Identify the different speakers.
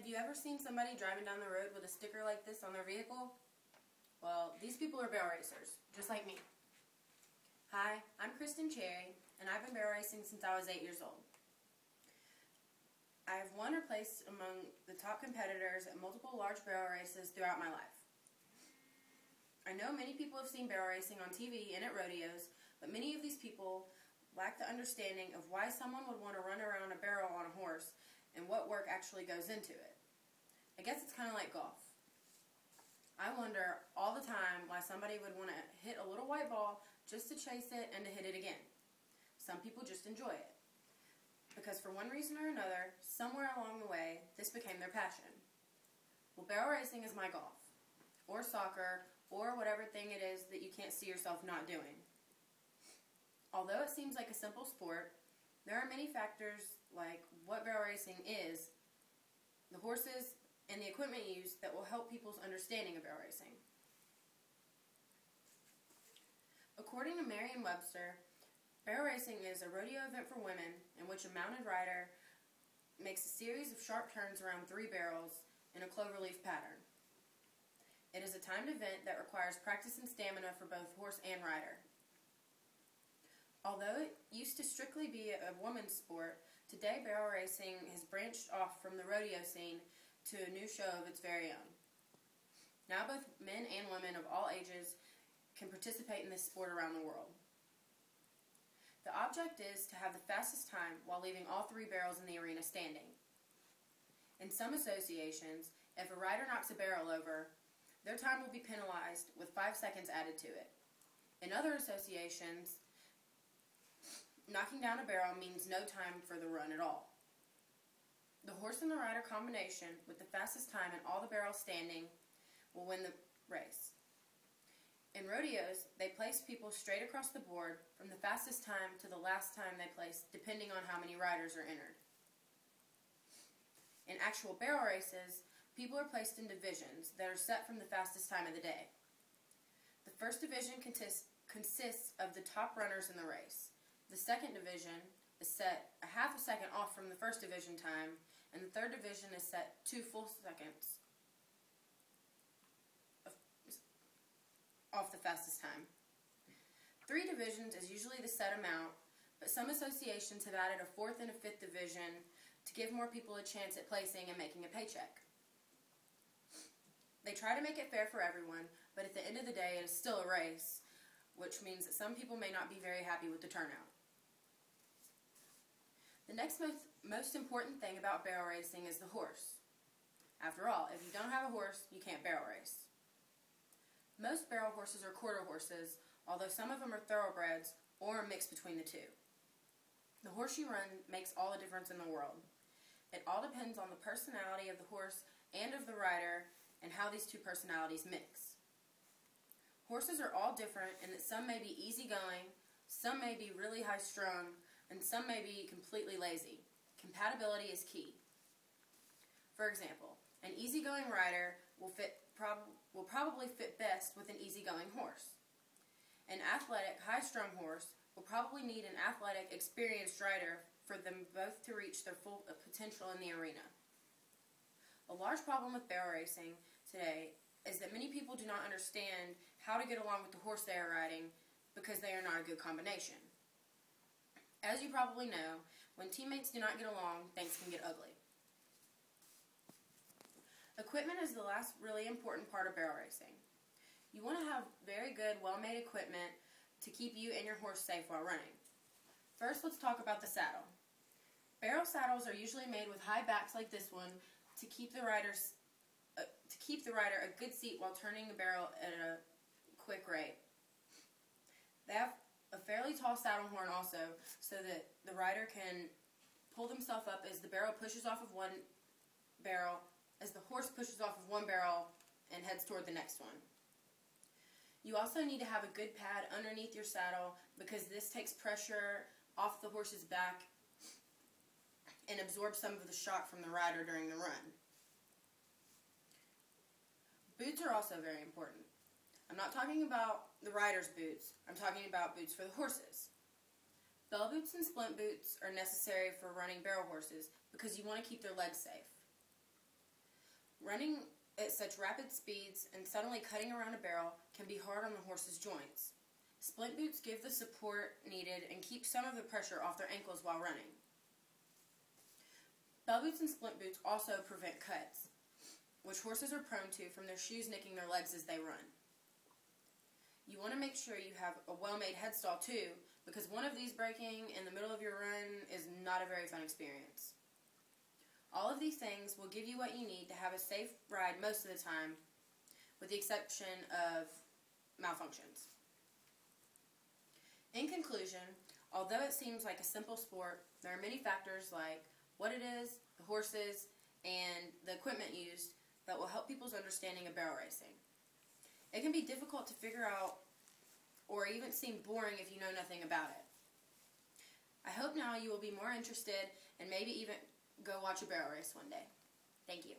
Speaker 1: Have you ever seen somebody driving down the road with a sticker like this on their vehicle? Well, these people are barrel racers, just like me. Hi, I'm Kristen and I've been barrel racing since I was 8 years old. I have won or placed among the top competitors at multiple large barrel races throughout my life. I know many people have seen barrel racing on TV and at rodeos, but many of these people lack the understanding of why someone would want to run around a barrel on a horse and what work actually goes into it. I guess it's kind of like golf. I wonder all the time why somebody would want to hit a little white ball just to chase it and to hit it again. Some people just enjoy it. Because for one reason or another, somewhere along the way, this became their passion. Well, barrel racing is my golf, or soccer, or whatever thing it is that you can't see yourself not doing. Although it seems like a simple sport, there are many factors like what barrel racing is, the horses, and the equipment used that will help people's understanding of barrel racing. According to Merriam-Webster, barrel racing is a rodeo event for women in which a mounted rider makes a series of sharp turns around 3 barrels in a cloverleaf pattern. It is a timed event that requires practice and stamina for both horse and rider. Although it used to strictly be a woman's sport, today barrel racing has branched off from the rodeo scene to a new show of its very own. Now both men and women of all ages can participate in this sport around the world. The object is to have the fastest time while leaving all 3 barrels in the arena standing. In some associations, if a rider knocks a barrel over, their time will be penalized with 5 seconds added to it. In other associations, knocking down a barrel means no time for the run at all. The horse and the rider combination with the fastest time and all the barrels standing will win the race. In rodeos, they place people straight across the board from the fastest time to the last time they place, depending on how many riders are entered. In actual barrel races, people are placed in divisions that are set from the fastest time of the day. The first division consists of the top runners in the race. The second division is set a half a second off from the first division time, and the third division is set 2 full seconds off the fastest time. 3 divisions is usually the set amount, but some associations have added a 4th and a 5th division to give more people a chance at placing and making a paycheck. They try to make it fair for everyone, but at the end of the day it is still a race, which means that some people may not be very happy with the turnout. The next most important thing about barrel racing is the horse. After all, if you don't have a horse, you can't barrel race. Most barrel horses are quarter horses, although some of them are thoroughbreds or a mix between the two. The horse you run makes all the difference in the world. It all depends on the personality of the horse and of the rider and how these 2 personalities mix. Horses are all different in that some may be easygoing, some may be really high-strung, and some may be completely lazy. Compatibility is key. For example, an easygoing rider will probably fit best with an easygoing horse. An athletic, high-strung horse will probably need an athletic, experienced rider for them both to reach their full potential in the arena. A large problem with barrel racing today is that many people do not understand how to get along with the horse they are riding because they are not a good combination. As you probably know, when teammates do not get along, things can get ugly. Equipment is the last really important part of barrel racing. You want to have very good, well-made equipment to keep you and your horse safe while running. First, let's talk about the saddle. Barrel saddles are usually made with high backs like this one to keep the rider a good seat while turning the barrel at a quick rate. They have a fairly tall saddle horn also, so that the rider can pull themselves up as the barrel pushes off of one barrel, as the horse pushes off of one barrel and heads toward the next one. You also need to have a good pad underneath your saddle because this takes pressure off the horse's back and absorbs some of the shock from the rider during the run. Boots are also very important. I'm not talking about the rider's boots, I'm talking about boots for the horses. Bell boots and splint boots are necessary for running barrel horses because you want to keep their legs safe. Running at such rapid speeds and suddenly cutting around a barrel can be hard on the horse's joints. Splint boots give the support needed and keep some of the pressure off their ankles while running. Bell boots and splint boots also prevent cuts, which horses are prone to from their shoes nicking their legs as they run. You want to make sure you have a well-made headstall too, because one of these breaking in the middle of your run is not a very fun experience. All of these things will give you what you need to have a safe ride most of the time, with the exception of malfunctions. In conclusion, although it seems like a simple sport, there are many factors like what it is, the horses, and the equipment used that will help people's understanding of barrel racing. It can be difficult to figure out or even seem boring if you know nothing about it. I hope now you will be more interested and maybe even go watch a barrel race one day. Thank you.